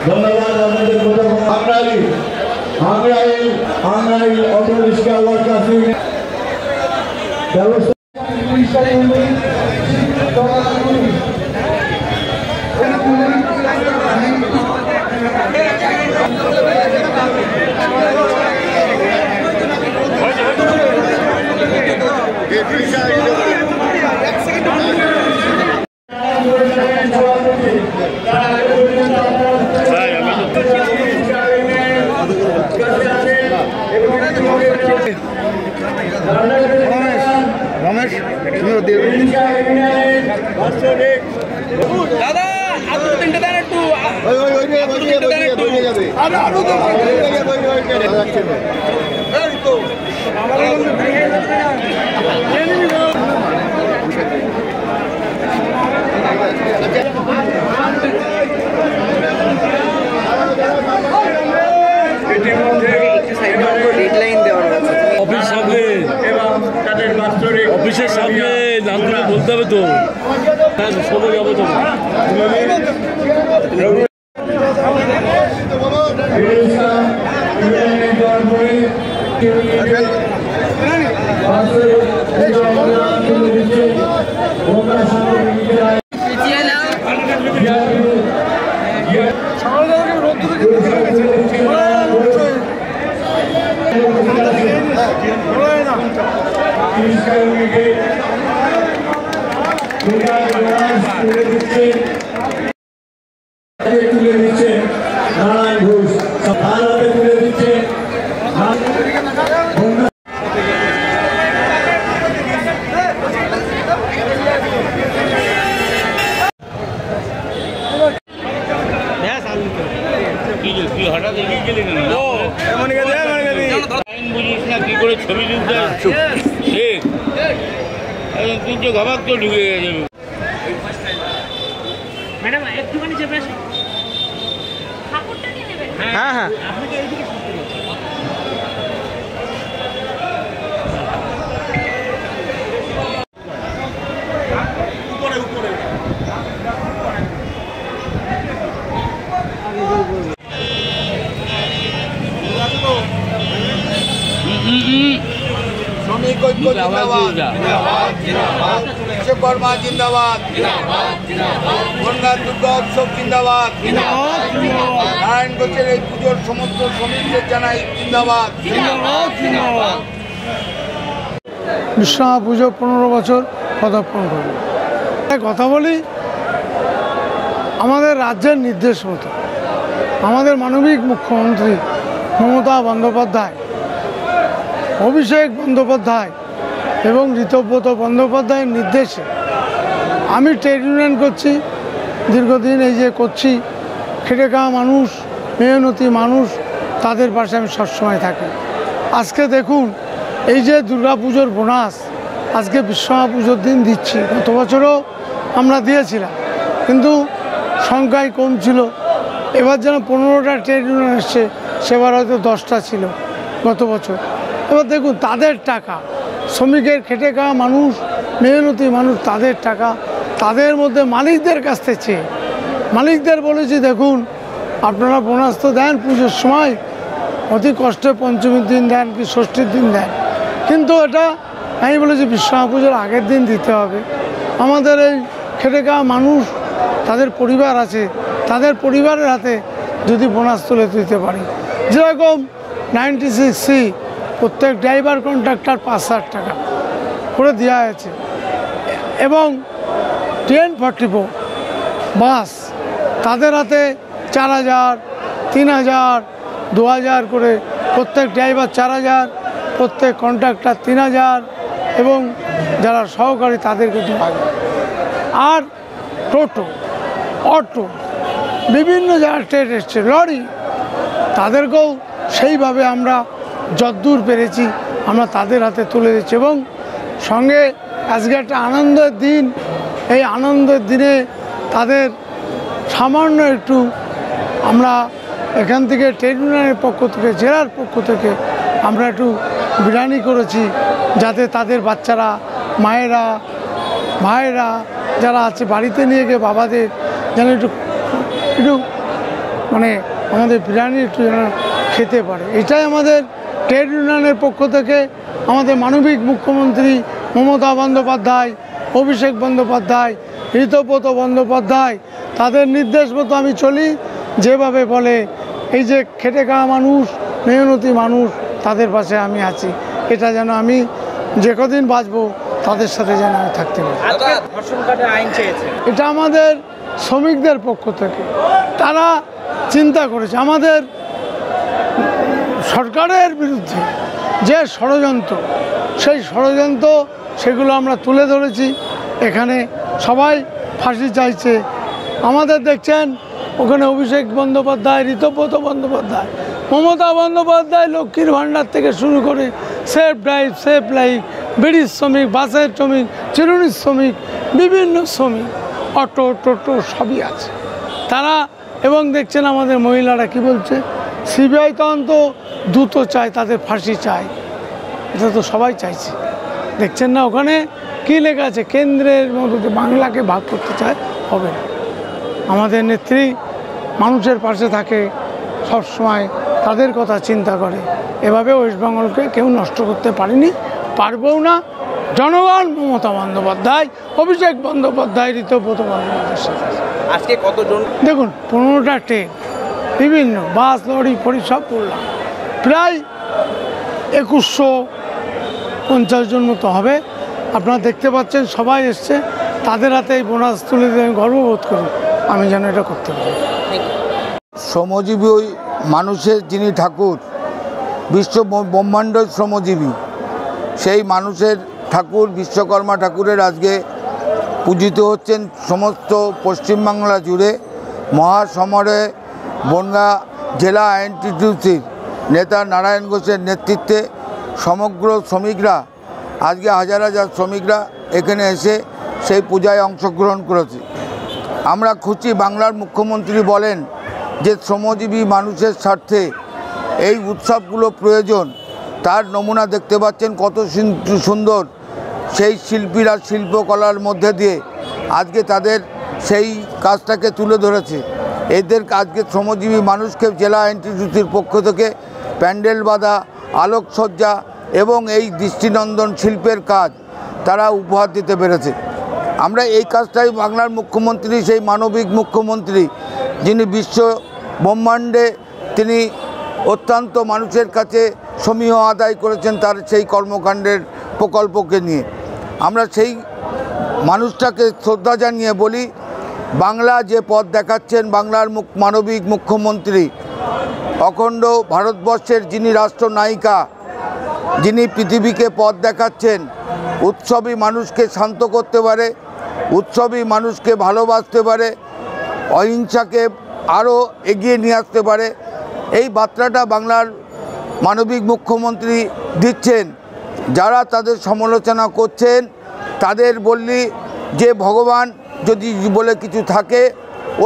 ধন্যবাদ আমাদের Angrail auto rickshaw workers union ব্যবস্থা রমেশ দাদা আরো তিনটে দেন একটু অফিসের সামনে নামগুলো বলতে হবে তো সবাই যাবো তো তুলে দিচ্ছে নারায়ণ ঘোষ তুলে দিচ্ছে হঠাৎ এগিয়ে গেলে বুঝিস না কি করে ছবি তুলতে ঠিক তুই তো ঘাবাক তো ঢুকে গেছে ম্যাডাম একটুখানি চেপে আসুন হ্যাঁ হ্যাঁ শ্রমিক ঐক্য জিন্দাবাদ, বিশ্বকর্মা জিন্দাবাদ, গঙ্গা দুর্গা উৎসব জিন্দাবাদ, নারায়ণ ঘোষের এই পুজোর সমস্ত শ্রমিকদের জানাই জিন্দাবাদ। বিশ্বকর্মা পুজো 15 বছর পদার্পণ করবে। কথা বলি, আমাদের রাজ্যের নির্দেশ মতো আমাদের মানবিক মুখ্যমন্ত্রী মমতা বন্দ্যোপাধ্যায়, অভিষেক বন্দ্যোপাধ্যায় এবং ঋতব্রত বন্দ্যোপাধ্যায়ের নির্দেশে আমি ট্রেড ইউনিয়ন করছি, দীর্ঘদিন এই যে করছি, খেটে খাওয়া মানুষ, মেহনতি মানুষ, তাদের পাশে আমি সবসময় থাকি। আজকে দেখুন, এই যে দুর্গাপুজোর বোনাস আজকে বিশ্বকর্মা পুজোর দিন দিচ্ছি, গত বছরও আমরা দিয়েছিলাম, কিন্তু সংখ্যায় কম ছিল। এবার যেন 15টা ট্রেড ইউনিয়ন এসছে, সেবার হয়তো 10টা ছিল গত বছর। এবার দেখুন, তাদের টাকা, শ্রমিকের খেটে খাওয়া মানুষ, মেহনতি মানুষ, তাদের টাকা তাদের মধ্যে মালিকদের কাছ থেকে চেয়ে মালিকদের বলেছি, দেখুন আপনারা বোনাস তো দেন পুজোর সময়, অতি কষ্টে পঞ্চমীর দিন দেন কি ষষ্ঠীর দিন দেন, কিন্তু এটা আমি বলেছি বিশ্বকর্মা পুজোর আগের দিন দিতে হবে। আমাদের এই খেটে খাওয়া মানুষ, তাদের পরিবার আছে, তাদের পরিবারের হাতে যদি বোনাস তুলে দিতে পারি, যেরকম 96C প্রত্যেক ড্রাইভার কন্ট্রাক্টর 5,000 টাকা করে দেওয়া হয়েছে, এবং 1044 বাস তাদের হাতে 4,000, 3,000, 2,000 করে প্রত্যেক ড্রাইভার 4,000, প্রত্যেক কন্ট্রাক্টর 3,000 এবং যারা সহকারী তাদেরকে দেওয়া যায়। আর টোটো, অটো, বিভিন্ন যারা ট্রেন এসছে, লরি, তাদেরকেও সেইভাবে আমরা যদ্দূর পেরেছি আমরা তাদের হাতে তুলে দিচ্ছি। এবং সঙ্গে আজকে একটা আনন্দের দিন, এই আনন্দের দিনে তাদের সামান্য একটু আমরা এখান থেকে ট্রেড ইউনিয়নের পক্ষ থেকে, জেলার পক্ষ থেকে আমরা একটু বিরিয়ানি করেছি, যাতে তাদের বাচ্চারা, মায়েরা, ভাইয়েরা যারা আছে বাড়িতে নিয়ে গিয়ে বাবাদের যেন একটু একটু মানে আমাদের বিরিয়ানি একটু যেন খেতে পারে। এটাই আমাদের ট্রেড ইউনিয়নের পক্ষ থেকে আমাদের মানবিক মুখ্যমন্ত্রী মমতা বন্দ্যোপাধ্যায়, অভিষেক বন্দ্যোপাধ্যায়, ঋতব্রত বন্দ্যোপাধ্যায়, তাদের নির্দেশ মতো আমি চলি। যেভাবে বলে এই যে খেটে খাওয়া মানুষ, মেহনতি মানুষ, তাদের পাশে আমি আছি। এটা যেন আমি যে কদিন বাঁচবো তাদের সাথে যেন আমি থাকতে পারি। ধর্ষণ কাটে আইন চেয়েছে, এটা আমাদের শ্রমিকদের পক্ষ থেকে তারা চিন্তা করেছে। আমাদের সরকারের বিরুদ্ধে যে ষড়যন্ত্র, সেই ষড়যন্ত্র সেগুলো আমরা তুলে ধরেছি। এখানে সবাই ফাঁসি চাইছে। আমাদের দেখছেন ওখানে অভিষেক বন্দ্যোপাধ্যায়, ঋতব্রত বন্দ্যোপাধ্যায়, মমতা বন্দ্যোপাধ্যায় লক্ষ্মীর ভাণ্ডার থেকে শুরু করে সেফ ড্রাইভ, সেফ লাইফ, বিড়ির শ্রমিক, বাসের শ্রমিক, চিরুনির শ্রমিক, বিভিন্ন শ্রমিক, অটো, টোটো সবই আছে তারা। এবং দেখছেন আমাদের মহিলারা কি বলছে, সিবিআই তদন্ত দ্রুত চায়, তাদের ফাঁসি চায়। এটা তো সবাই চাইছে। দেখছেন না ওখানে কী লেখা আছে, কেন্দ্রের মধ্যে বাংলাকে ভাগ করতে চায়, হবে না। আমাদের নেত্রী মানুষের পাশে থাকে সবসময়, তাদের কথা চিন্তা করে। এভাবে ওয়েস্ট বেঙ্গলকে কেউ নষ্ট করতে পারেনি, পারবেও না। জনগণ মমতা বন্দ্যোপাধ্যায়, অভিষেক বন্দ্যোপাধ্যায়, ঋতব্রত বন্দ্যোপাধ্যায়ের সাথে। আজকে কতজন? দেখুন 15টা ট্রেন, বিভিন্ন বাস, লরি, ফরি সব পড়লাম, প্রায় 2150 জন মতো হবে। আপনারা দেখতে পাচ্ছেন সবাই এসছে, তাদের হাতে এই বোনাস তুলে দিয়ে আমি গর্ববোধ করি, আমি যেন এটা করতে পারি। শ্রমজীবী ওই মানুষের যিনি ঠাকুর, বিশ্ব ব্রহ্মাণ্ড শ্রমজীবী, সেই মানুষের ঠাকুর বিশ্বকর্মা ঠাকুরের আজকে পূজিত হচ্ছেন সমস্ত পশ্চিমবাংলা জুড়ে। মহাসমরে বনগাঁ জেলা আইএনটিটিউসির নেতা নারায়ণ ঘোষের নেতৃত্বে সমগ্র শ্রমিকরা, আজকে হাজার হাজার শ্রমিকরা এখানে এসে সেই পূজায় অংশগ্রহণ করেছে। আমরা খুশি, বাংলার মুখ্যমন্ত্রী বলেন যে শ্রমজীবী মানুষের স্বার্থে এই উৎসবগুলো প্রয়োজন। তার নমুনা দেখতে পাচ্ছেন কত সুন্দর সেই শিল্পীরা শিল্পকলার মধ্যে দিয়ে আজকে তাদের সেই কাজটাকে তুলে ধরেছে। এদের আজকে শ্রমজীবী মানুষকে জেলা আইনটিটিউসির পক্ষ থেকে প্যান্ডেল বাঁধা, আলোকসজ্জা এবং এই দৃষ্টিনন্দন শিল্পের কাজ তারা উপহার দিতে পেরেছে। আমরা এই কাজটাই বাংলার মুখ্যমন্ত্রী, সেই মানবিক মুখ্যমন্ত্রী যিনি বিশ্ব ব্রহ্মাণ্ডে তিনি অত্যন্ত মানুষের কাছে সমীহ আদায় করেছেন তার সেই কর্মকাণ্ডের প্রকল্পকে নিয়ে। আমরা সেই মানুষটাকে শ্রদ্ধা জানিয়ে বলি, বাংলা যে পথ দেখাচ্ছেন, বাংলার মানবিক মুখ্যমন্ত্রী, অখণ্ড ভারতবর্ষের যিনি রাষ্ট্রনায়িকা, যিনি পৃথিবীকে পথ দেখাচ্ছেন, উৎসবই মানুষকে শান্ত করতে পারে, উৎসবই মানুষকে ভালোবাসতে পারে, অহিংসাকে আরও এগিয়ে নিয়ে আসতে পারে। এই বার্তাটা বাংলার মানবিক মুখ্যমন্ত্রী দিচ্ছেন। যারা তাদের সমালোচনা করছেন তাদের বললি যে ভগবান যদি বলে কিছু থাকে,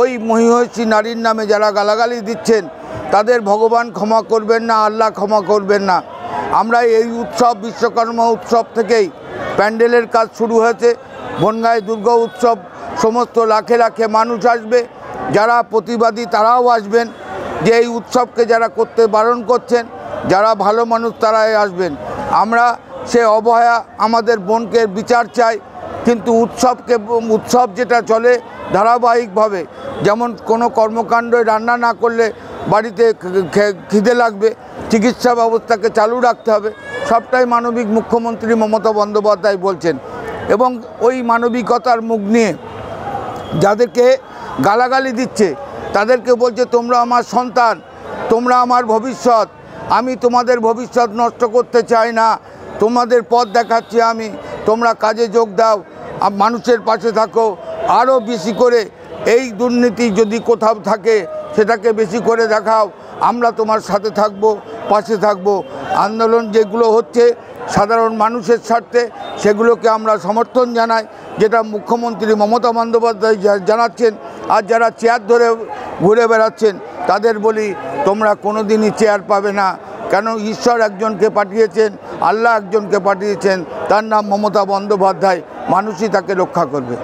ওই মহিষী নারীর নামে যারা গালাগালি দিচ্ছেন তাদের ভগবান ক্ষমা করবেন না, আল্লাহ ক্ষমা করবেন না। আমরা এই উৎসব, বিশ্বকর্মা উৎসব থেকেই প্যান্ডেলের কাজ শুরু হয়েছে। বনগাঁয় দুর্গা উৎসব, সমস্ত লাখে লাখে মানুষ আসবে, যারা প্রতিবাদী তারাও আসবেন। যে এই উৎসবকে যারা করতে বারণ করছেন, যারা ভালো মানুষ তারাই আসবেন। আমরা সে অবহেলা, আমাদের বোনকে বিচার চাই, কিন্তু উৎসব যেটা চলে ধারাবাহিকভাবে, যেমন কোনো কর্মকাণ্ড রান্না না করলে বাড়িতে খিদে লাগবে, চিকিৎসা ব্যবস্থাকে চালু রাখতে হবে, সবটাই মানবিক মুখ্যমন্ত্রী মমতা বন্দ্যোপাধ্যায় বলছেন। এবং ওই মানবিকতার মুখ নিয়ে যাদেরকে গালাগালি দিচ্ছে তাদেরকে বলছে তোমরা আমার সন্তান, তোমরা আমার ভবিষ্যৎ, আমি তোমাদের ভবিষ্যৎ নষ্ট করতে চাই না, তোমাদের পথ দেখাচ্ছি আমি, তোমরা কাজে যোগ দাও, মানুষের পাশে থাকো, আরও বেশি করে এই দুর্নীতি যদি কোথাও থাকে সেটাকে বেশি করে দেখাও, আমরা তোমার সাথে থাকব, পাশে থাকব। আন্দোলন যেগুলো হচ্ছে সাধারণ মানুষের স্বার্থে সেগুলোকে আমরা সমর্থন জানাই, যেটা মুখ্যমন্ত্রী মমতা বন্দ্যোপাধ্যায় জানাচ্ছেন। আর যারা চেয়ার ধরে ঘুরে বেড়াচ্ছেন তাদের বলি, তোমরা কোনো দিনই চেয়ার পাবে না, কেন ঈশ্বর একজনকে পাঠিয়েছেন, আল্লাহ একজনকে পাঠিয়েছেন, তার নাম মমতা বন্দ্যোপাধ্যায়, মানুষই তাকে রক্ষা করবে।